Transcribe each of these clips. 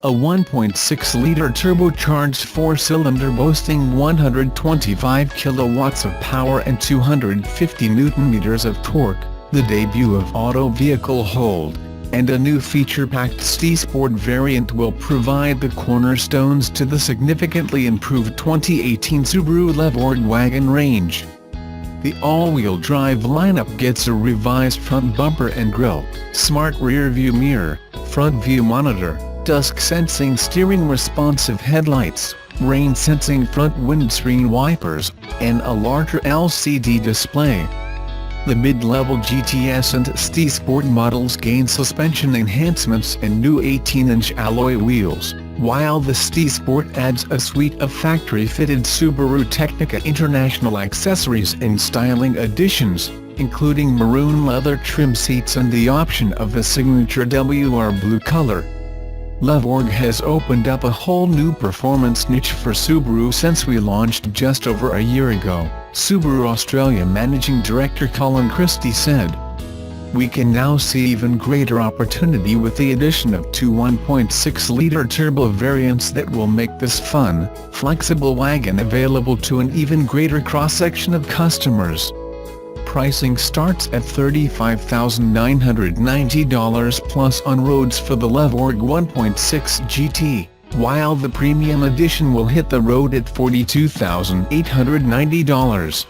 a 1.6-liter turbocharged four-cylinder boasting 125 kilowatts of power and 250 Nm of torque, the debut of Auto Vehicle Hold, and a new feature-packed STi Sport variant will provide the cornerstones to the significantly improved 2018 Subaru Levorg wagon range. The all-wheel drive lineup gets a revised front bumper and grille, smart rear-view mirror, front-view monitor, dusk-sensing steering, responsive headlights, rain-sensing front windscreen wipers, and a larger LCD display. The mid-level GTS and STi Sport models gain suspension enhancements and new 18-inch alloy wheels, while the STi Sport adds a suite of factory-fitted Subaru Technica International accessories and styling additions, including maroon leather trim seats and the option of the signature WR blue color. Levorg has opened up a whole new performance niche for Subaru since we launched just over a year ago, Subaru Australia Managing Director Colin Christie said. We can now see even greater opportunity with the addition of two 1.6-liter turbo variants that will make this fun, flexible wagon available to an even greater cross-section of customers. Pricing starts at $35,990 plus on roads for the Levorg 1.6 GT, while the premium edition will hit the road at $42,890.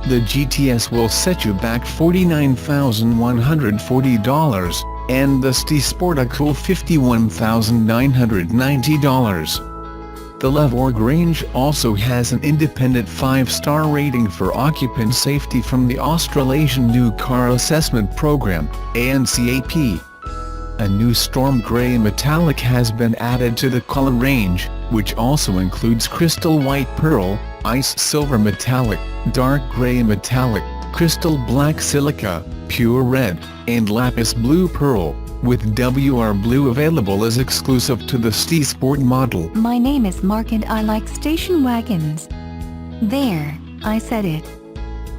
The GTS will set you back $49,140, and the STi Sport a cool $51,990. The Levorg range also has an independent 5-star rating for occupant safety from the Australasian New Car Assessment Program, ANCAP. A new storm grey metallic has been added to the color range, which also includes crystal white pearl, ice silver metallic, dark grey metallic, crystal black silica, pure red, and lapis blue pearl, with WR blue available as exclusive to the STi Sport model. My name is Mark and I like station wagons. There, I said it.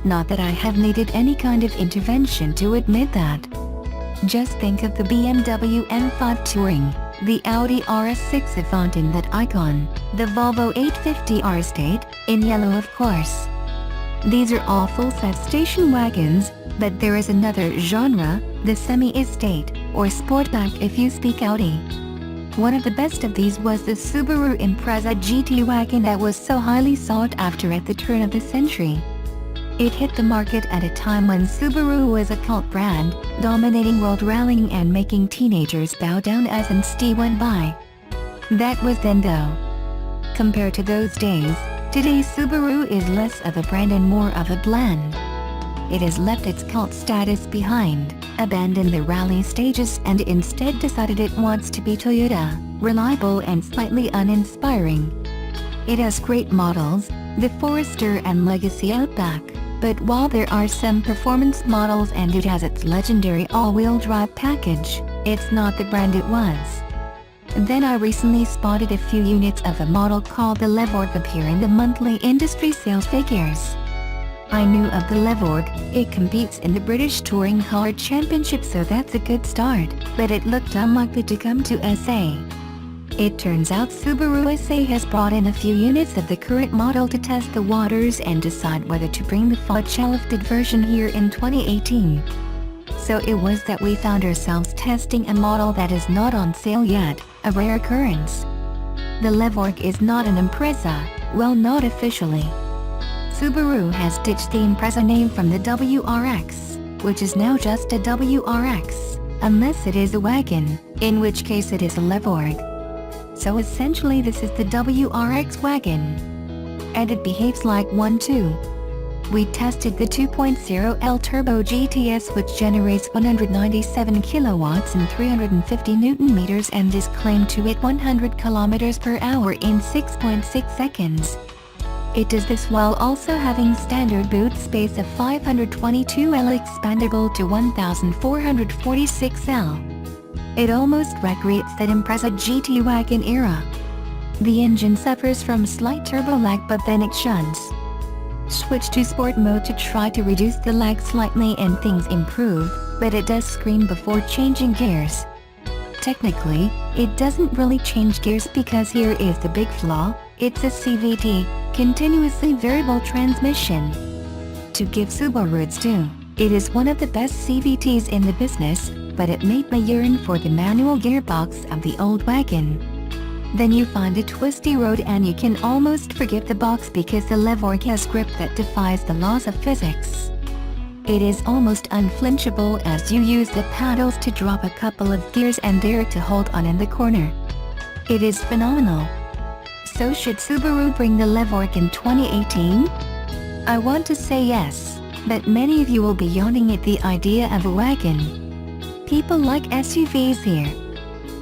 Not that I have needed any kind of intervention to admit that. Just think of the BMW M5 Touring, the Audi RS6 Avant in that icon, the Volvo 850 R-Estate, in yellow of course. These are all full-size station wagons, but there is another genre, the semi-estate, or sportback if you speak Audi. One of the best of these was the Subaru Impreza GT wagon that was so highly sought after at the turn of the century. It hit the market at a time when Subaru was a cult brand, dominating world rallying and making teenagers bow down as STi went by. That was then though. Compared to those days, today's Subaru is less of a brand and more of a blend. It has left its cult status behind, abandoned the rally stages and instead decided it wants to be Toyota, reliable and slightly uninspiring. It has great models, the Forester and Legacy Outback, but while there are some performance models and it has its legendary all-wheel drive package, it's not the brand it was. Then I recently spotted a few units of a model called the Levorg appear in the monthly industry sales figures. I knew of the Levorg, it competes in the British Touring Car Championship, so that's a good start, but it looked unlikely to come to SA. It turns out Subaru SA has brought in a few units of the current model to test the waters and decide whether to bring the full-lifted version here in 2018. So it was that we found ourselves testing a model that is not on sale yet, a rare occurrence. The Levorg is not an Impreza, well, not officially. Subaru has ditched the Impreza name from the WRX, which is now just a WRX, unless it is a wagon, in which case it is a Levorg. So essentially this is the WRX wagon. And it behaves like one too. We tested the 2.0L Turbo GTS, which generates 197 kilowatts and 350 Nm and is claimed to hit 100 km per hour in 6.6 seconds. It does this while also having standard boot space of 522L expandable to 1446L. It almost recreates that Impreza GT wagon era. The engine suffers from slight turbo lag, but then it shunts. Switch to sport mode to try to reduce the lag slightly and things improve, but it does scream before changing gears. Technically, it doesn't really change gears because here is the big flaw, it's a CVT, continuously variable transmission. To give Subaru its due, it is one of the best CVTs in the business, but it made me yearn for the manual gearbox of the old wagon. Then you find a twisty road and you can almost forget the box because the Levorg has grip that defies the laws of physics. It is almost unflinchable as you use the paddles to drop a couple of gears and dare to hold on in the corner. It is phenomenal. So should Subaru bring the Levorg in 2018? I want to say yes, but many of you will be yawning at the idea of a wagon. People like SUVs here.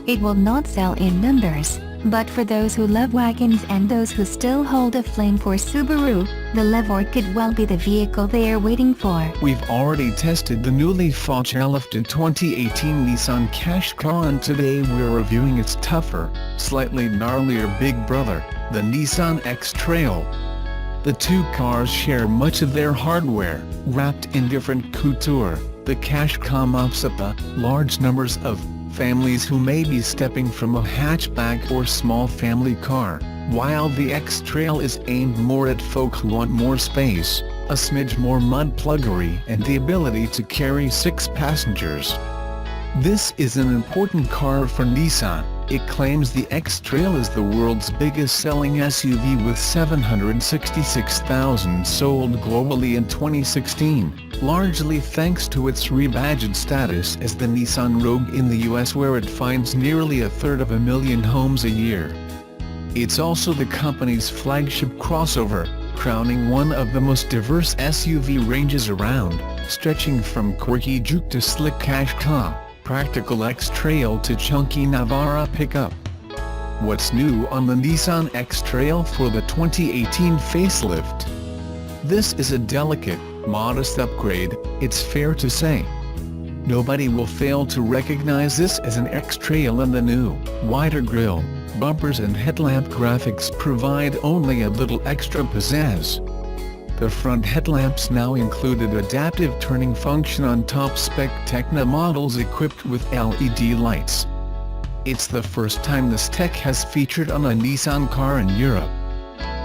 It will not sell in numbers, but for those who love wagons and those who still hold a flame for Subaru, the Levorg could well be the vehicle they are waiting for. We've already tested the newly facelift 2018 Nissan Qashqai, and today we're reviewing its tougher, slightly gnarlier big brother, the Nissan X-Trail. The two cars share much of their hardware, wrapped in different couture. The Qashqai mops up the large numbers of families who may be stepping from a hatchback or small family car, while the X-Trail is aimed more at folk who want more space, a smidge more mud pluggery and the ability to carry 6 passengers. This is an important car for Nissan. It claims the X-Trail is the world's biggest selling SUV with 766,000 sold globally in 2016, largely thanks to its rebadged status as the Nissan Rogue in the US, where it finds nearly 1/3 homes a year. It's also the company's flagship crossover, crowning one of the most diverse SUV ranges around, stretching from quirky Juke to slick Qashqai, practical X-Trail to chunky Navara pickup. What's new on the Nissan X-Trail for the 2018 facelift? This is a delicate, modest upgrade, it's fair to say. Nobody will fail to recognize this as an X-Trail, and the new, wider grille, bumpers and headlamp graphics provide only a little extra pizzazz. The front headlamps now include an adaptive turning function on top-spec Tecna models equipped with LED lights. It's the first time this tech has featured on a Nissan car in Europe.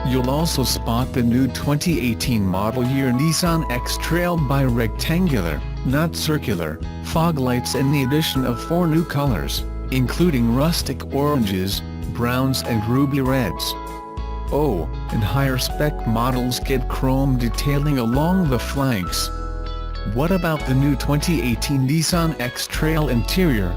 You'll also spot the new 2018 model year Nissan X-Trail bi-rectangular, not circular, fog lights and the addition of 4 new colors, including rustic oranges, browns and ruby reds. Oh, and higher spec models get chrome detailing along the flanks. What about the new 2018 Nissan X-Trail interior?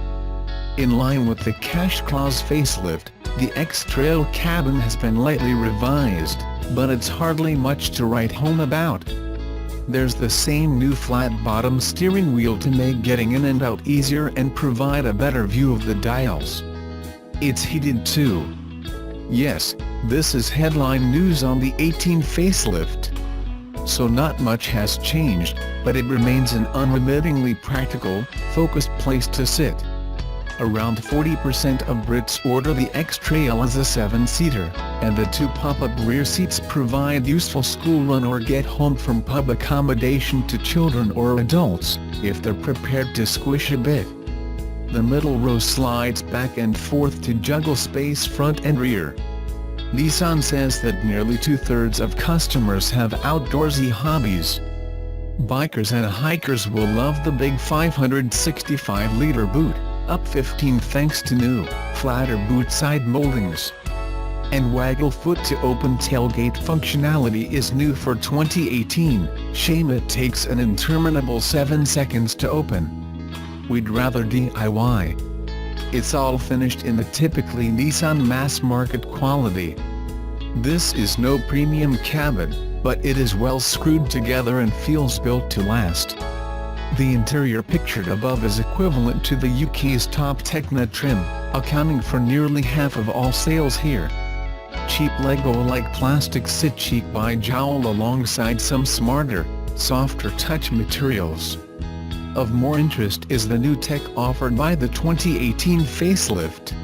In line with the Qashqai's facelift, the X-Trail cabin has been lightly revised, but it's hardly much to write home about. There's the same new flat-bottom steering wheel to make getting in and out easier and provide a better view of the dials. It's heated too. Yes, this is headline news on the 18 facelift. So not much has changed, but it remains an unremittingly practical, focused place to sit. Around 40% of Brits order the X-Trail as a 7-seater, and the 2 pop-up rear seats provide useful school run or get home from pub accommodation to children or adults, if they're prepared to squish a bit. The middle row slides back and forth to juggle space front and rear. Nissan says that nearly 2/3 of customers have outdoorsy hobbies. Bikers and hikers will love the big 565-liter boot, up 15 thanks to new, flatter boot side moldings. And waggle foot to open tailgate functionality is new for 2018, shame it takes an interminable 7 seconds to open. We'd rather DIY. It's all finished in the typically Nissan mass-market quality. This is no premium cabin, but it is well screwed together and feels built to last. The interior pictured above is equivalent to the UK's top Tecna trim, accounting for nearly half of all sales here. Cheap Lego-like plastics sit cheek by jowl alongside some smarter, softer touch materials. Of more interest is the new tech offered by the 2018 facelift.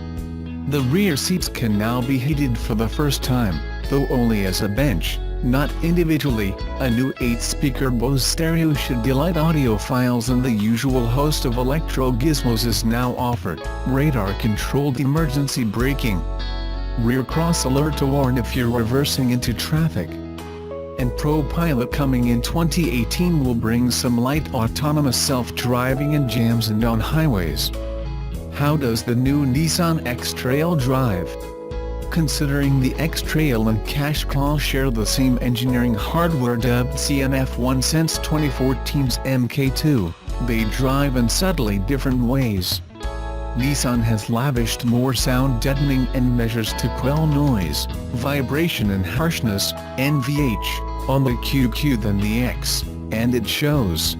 The rear seats can now be heated for the first time, though only as a bench, not individually. A new 8-speaker Bose stereo should delight audiophiles, and the usual host of electro gizmos is now offered. Radar-controlled emergency braking. Rear cross alert to warn if you're reversing into traffic. And ProPilot coming in 2018 will bring some light autonomous self-driving in jams and on highways. How does the new Nissan X-Trail drive? Considering the X-Trail and Qashqai share the same engineering hardware dubbed CNF1 since 2014's MK2, they drive in subtly different ways. Nissan has lavished more sound deadening and measures to quell noise, vibration and harshness, NVH, on the QQ than the X, and it shows.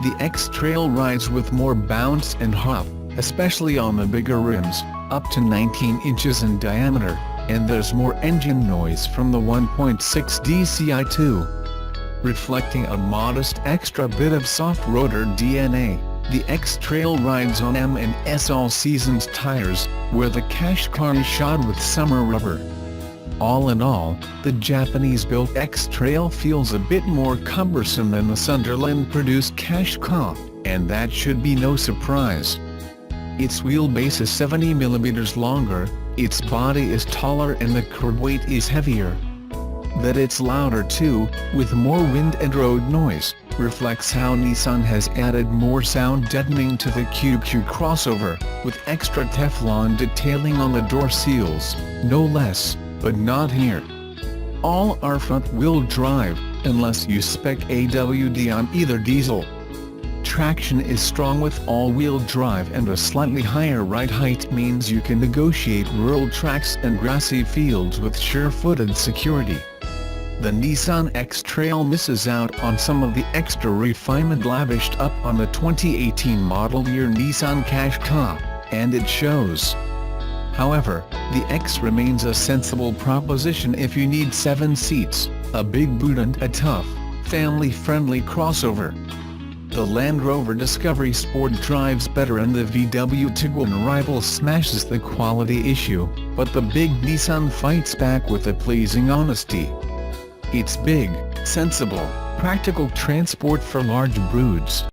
The X-Trail rides with more bounce and hop, especially on the bigger rims, up to 19 inches in diameter, and there's more engine noise from the 1.6 DCI2. Reflecting a modest extra bit of soft rotor DNA, the X-Trail rides on M and S all-seasons tires, where the Qashqai is shod with summer rubber. All in all, the Japanese-built X-Trail feels a bit more cumbersome than the Sunderland-produced Qashqai, and that should be no surprise. Its wheelbase is 70 mm longer, its body is taller and the curb weight is heavier. That it's louder too, with more wind and road noise, reflects how Nissan has added more sound deadening to the QQ crossover, with extra Teflon detailing on the door seals, no less, but not here. All are front-wheel drive, unless you spec AWD on either diesel. Traction is strong with all-wheel drive, and a slightly higher ride height means you can negotiate rural tracks and grassy fields with sure-footed security. The Nissan X-Trail misses out on some of the extra refinement lavished up on the 2018 model year Nissan Qashqai, and it shows. However, the X remains a sensible proposition if you need 7 seats, a big boot and a tough, family-friendly crossover. The Land Rover Discovery Sport drives better and the VW Tiguan rival smashes the quality issue, but the big Nissan fights back with a pleasing honesty. It's big, sensible, practical transport for large broods.